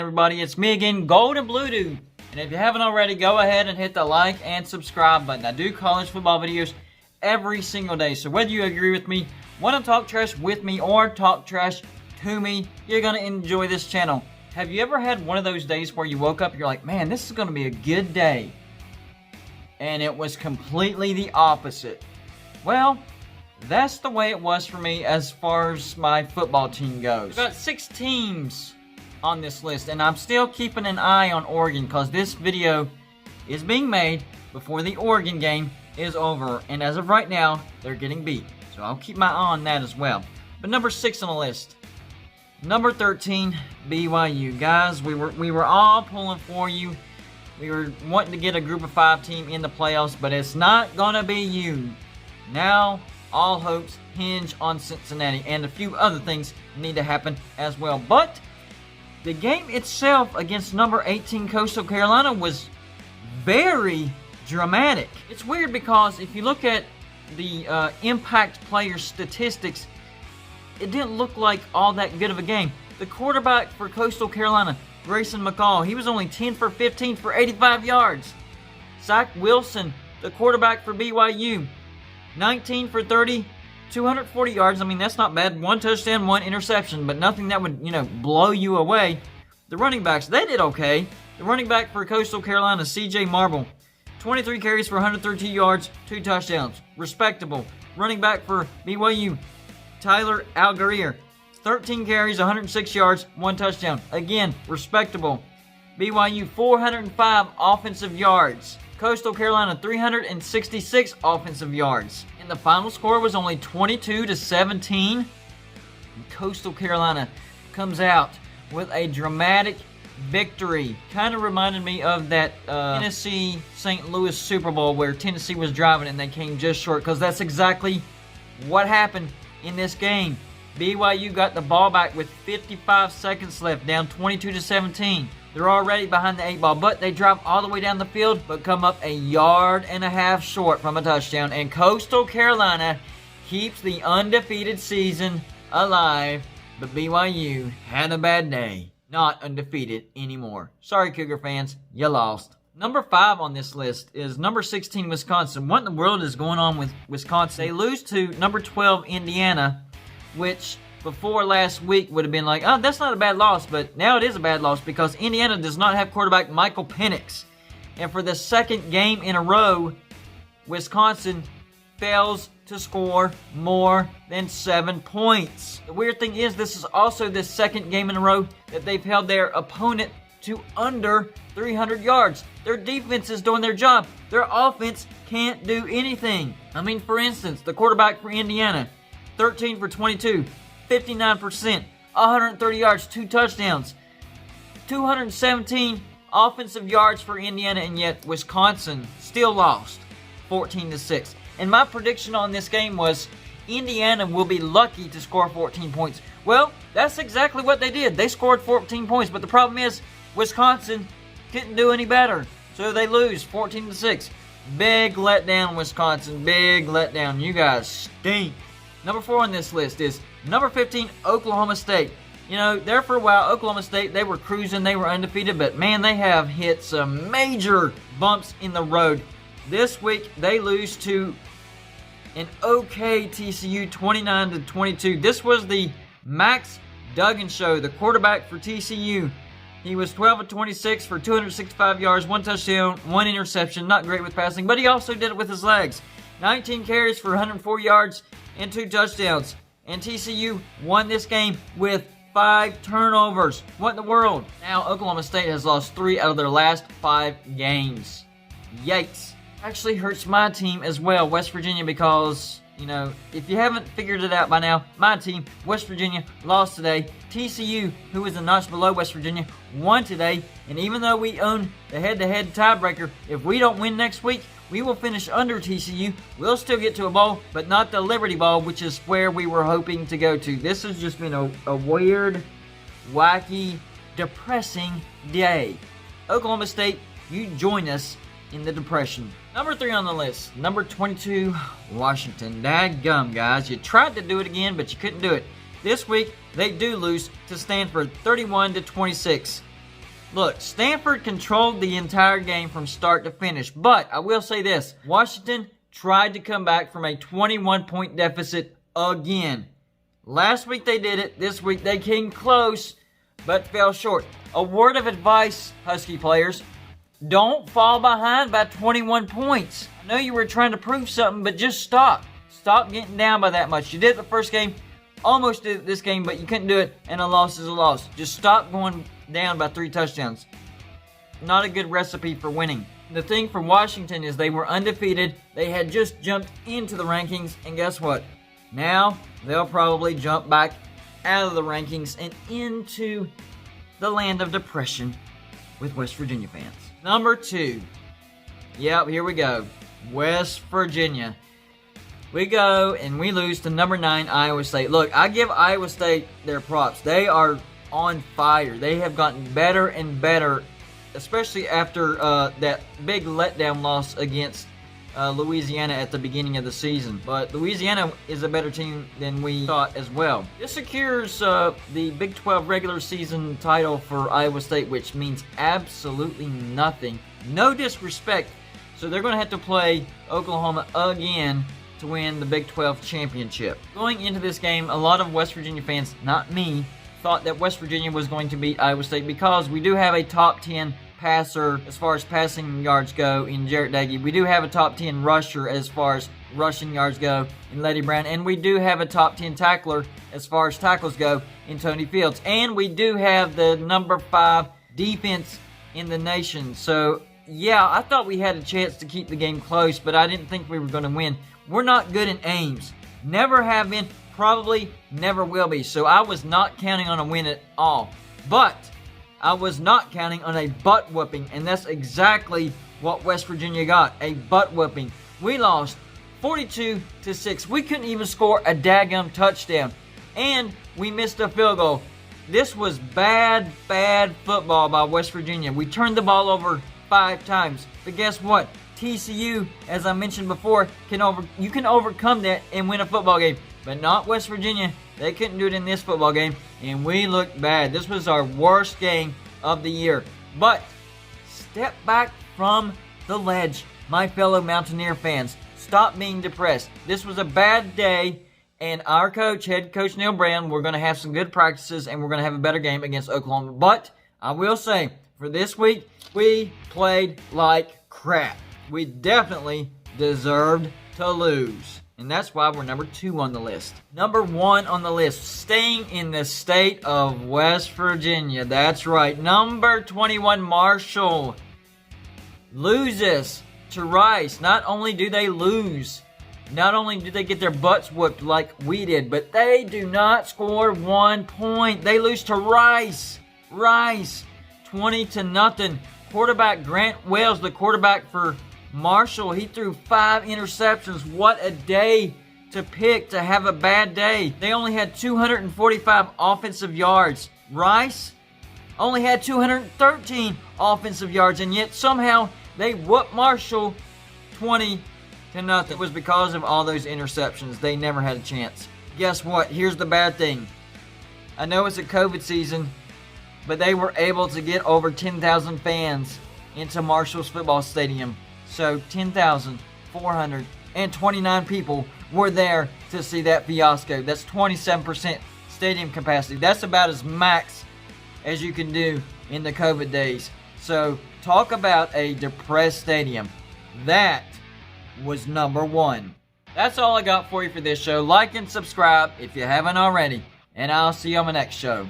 everybody? It's me again, Golden Blue Dude. And if you haven't already, go ahead and hit the like and subscribe button. I do college football videos every single day. So whether you agree with me, want to talk trash with me, or talk trash to me, you're going to enjoy this channel. Have you ever had one of those days where you woke up and you're like, man, this is going to be a good day? And it was completely the opposite. Well, that's the way it was for me as far as my football team goes. We've got 6 teams on this list, and I'm still keeping an eye on Oregon because this video is being made before the Oregon game is over. And as of right now, they're getting beat. So I'll keep my eye on that as well. But number 6 on the list. Number 13, BYU. Guys, we were all pulling for you. We were wanting to get a group of 5 team in the playoffs, but it's not going to be you. Now, all hopes hinge on Cincinnati, and a few other things need to happen as well. But the game itself against number 18 Coastal Carolina was very dramatic. It's weird because if you look at the impact player statistics, it didn't look like all that good of a game. The quarterback for Coastal Carolina, Grayson McCall, he was only 10 for 15 for 85 yards. Zach Wilson, the quarterback for BYU, 19 for 30, 240 yards. I mean, that's not bad. 1 touchdown, 1 interception, but nothing that would, blow you away. The running backs, they did okay. The running back for Coastal Carolina, CJ Marble, 23 carries for 132 yards, 2 touchdowns. Respectable. Running back for BYU, Tyler Algier, 13 carries, 106 yards, 1 touchdown. Again, respectable. BYU, 405 offensive yards. Coastal Carolina, 366 offensive yards. And the final score was only 22-17. And Coastal Carolina comes out with a dramatic victory. Kind of reminded me of that Tennessee-St. Louis Super Bowl where Tennessee was driving and they came just short, because that's exactly what happened in this game. BYU got the ball back with 55 seconds left, down 22-17. They're already behind the 8 ball, but they drive all the way down the field, but come up a yard and a half short from a touchdown. And Coastal Carolina keeps the undefeated season alive, but BYU had a bad day. Not undefeated anymore. Sorry, Cougar fans, you lost. Number 5 on this list is number 16, Wisconsin. What in the world is going on with Wisconsin? They lose to number 12, Indiana, which before last week would have been like, oh, that's not a bad loss, but now it is a bad loss because Indiana does not have quarterback Michael Penix. And for the second game in a row, Wisconsin fails to score more than 7 points. The weird thing is, this is also the second game in a row that they've held their opponent to under 300 yards. Their defense is doing their job. Their offense can't do anything. I mean, for instance, the quarterback for Indiana, 13 for 22, 59%, 130 yards, 2 touchdowns, 217 offensive yards for Indiana, and yet Wisconsin still lost 14-6. And my prediction on this game was Indiana will be lucky to score 14 points. Well, that's exactly what they did. They scored 14 points, but the problem is Wisconsin couldn't do any better. So they lose 14-6. Big letdown, Wisconsin. Big letdown. You guys stink. Number 4 on this list is number 15, Oklahoma State. There for a while, Oklahoma State, they were cruising, they were undefeated, but man, they have hit some major bumps in the road. This week, they lose to an okay TCU, 29-22. This was the Max Duggan show, the quarterback for TCU. He was 12 of 26 for 265 yards, 1 touchdown, 1 interception. Not great with passing, but he also did it with his legs. 19 carries for 104 yards and 2 touchdowns. And TCU won this game with 5 turnovers. What in the world? Now, Oklahoma State has lost 3 out of their last 5 games. Yikes. Actually hurts my team as well, West Virginia, because, if you haven't figured it out by now, my team, West Virginia, lost today. TCU, who is a notch below West Virginia, won today. And even though we own the head-to-head tiebreaker, if we don't win next week, we will finish under TCU. We'll still get to a bowl, but not the Liberty Bowl, which is where we were hoping to go to. This has just been a weird, wacky, depressing day. Oklahoma State, you join us in the depression. Number 3 on the list, number 22, Washington. Dadgum, guys. You tried to do it again, but you couldn't do it. This week, they do lose to Stanford, 31-26. Look, Stanford controlled the entire game from start to finish, but I will say this. Washington tried to come back from a 21-point deficit again. Last week they did it. This week they came close, but fell short. A word of advice, Husky players. Don't fall behind by 21 points. I know you were trying to prove something, but just stop. Stop getting down by that much. You did it the first game, almost did it this game, but you couldn't do it, and a loss is a loss. Just stop going down by 3 touchdowns. Not a good recipe for winning. The thing for Washington is they were undefeated. They had just jumped into the rankings, and guess what? Now they'll probably jump back out of the rankings and into the land of depression with West Virginia fans. Number 2. Yep, here we go. West Virginia. We go and we lose to number 9 Iowa State. Look, I give Iowa State their props. They are on fire. They have gotten better and better, especially after that big letdown loss against Louisiana at the beginning of the season. But Louisiana is a better team than we thought as well. This secures the Big 12 regular season title for Iowa State, which means absolutely nothing. No disrespect. So they're going to have to play Oklahoma again to win the Big 12 championship. Going into this game, a lot of West Virginia fans, not me, thought that West Virginia was going to beat Iowa State because we do have a top 10 passer as far as passing yards go in Jarret Doege. We do have a top 10 rusher as far as rushing yards go in Leddie Brown. And we do have a top 10 tackler as far as tackles go in Tony Fields. And we do have the number 5 defense in the nation. So, yeah, I thought we had a chance to keep the game close, but I didn't think we were going to win. We're not good in aims. Never have been, probably never will be. So I was not counting on a win at all. But I was not counting on a butt whooping, and that's exactly what West Virginia got, a butt whooping. We lost 42-6. We couldn't even score a daggum touchdown, and we missed a field goal. This was bad football by West Virginia. We turned the ball over 5 times, but guess what? TCU, as I mentioned before, you can overcome that and win a football game, but not West Virginia. They couldn't do it in this football game, and we looked bad. This was our worst game of the year. But step back from the ledge, my fellow Mountaineer fans. Stop being depressed. This was a bad day, and our coach, head coach Neil Brown, we're going to have some good practices, and we're going to have a better game against Oklahoma. But I will say, for this week, we played like crap. We definitely deserved to lose. And that's why we're number 2 on the list. Number 1 on the list, staying in the state of West Virginia. That's right. Number 21, Marshall, loses to Rice. Not only do they lose, not only do they get their butts whooped like we did, but they do not score 1 point. They lose to Rice. 20-0. Quarterback Grant Wells, the quarterback for Marshall, he threw 5 interceptions. What a day to pick to have a bad day. They only had 245 offensive yards. Rice only had 213 offensive yards, and yet somehow they whooped Marshall 20-0. It was because of all those interceptions. They never had a chance. Guess what? Here's the bad thing. I know it's a COVID season, but they were able to get over 10,000 fans into Marshall's football stadium. So 10,429 people were there to see that fiasco. That's 27% stadium capacity. That's about as max as you can do in the COVID days. So talk about a depressed stadium. That was number 1. That's all I got for you for this show. Like and subscribe if you haven't already. And I'll see you on the next show.